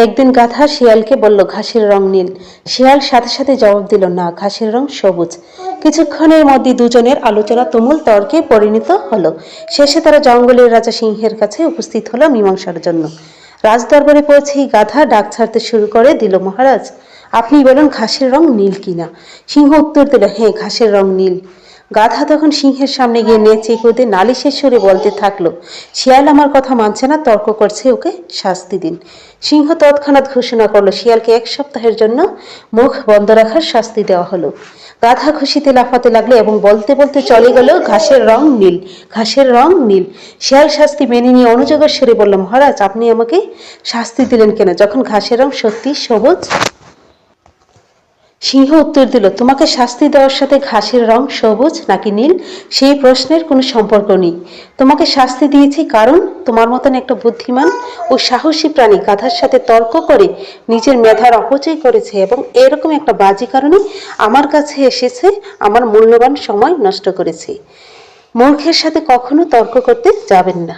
একদিন গাধা শিয়ালকে বলল ঘাসের রং নীল। শিয়াল সাথে সাথে জবাব দিল, না, ঘাসের রং সবুজ। কিছুক্ষণের মধ্যে দুজনের আলোচনা তুমুল তর্কে পরিণত হলো। শেষে তারা জঙ্গলের রাজা সিংহের কাছে উপস্থিত হলো মীমাংসার জন্য। রাজদরবারে পৌঁছেই গাধা ডাক ছাড়তে শুরু করে দিল, মহারাজ, আপনি বলুন ঘাসের রং নীল কিনা। সিংহ উত্তর দিল, হ্যাঁ, ঘাসের রং নীল। গাধা তখন সিংহের সামনে গিয়ে নেচে কুদে নালিশের সুরে বলতে থাকলো, শিয়াল আমার কথা মানছে না, তর্ক করছে, ওকে শাস্তি দিন। সিংহ তৎক্ষণাৎ ঘোষণা করলো, শিয়ালকে 1 সপ্তাহের জন্য মুখ বন্ধ রাখার শাস্তি দেওয়া হলো। গাধা খুশিতে লাফাতে লাগলো এবং বলতে বলতে চলে গেল, ঘাসের রং নীল, ঘাসের রং নীল। শিয়াল শাস্তি মেনে নিয়ে অনুযোগের সুরে বলল, মহারাজ, আপনি আমাকে শাস্তি দিলেন কেন, যখন ঘাসের রং সত্যি সবুজ? সিংহ উত্তর দিল, তোমাকে শাস্তি দেওয়ার সাথে ঘাসের রং সবুজ নাকি নীল সেই প্রশ্নের কোনো সম্পর্ক নেই। তোমাকে শাস্তি দিয়েছি কারণ তোমার মতন একটা বুদ্ধিমান ও সাহসী প্রাণী গাধার সাথে তর্ক করে নিজের মেধার অপচয় করেছে এবং এরকম একটা বাজে কারণে আমার কাছে এসেছে, আমার মূল্যবান সময় নষ্ট করেছে। মূর্খের সাথে কখনো তর্ক করতে যাবেন না।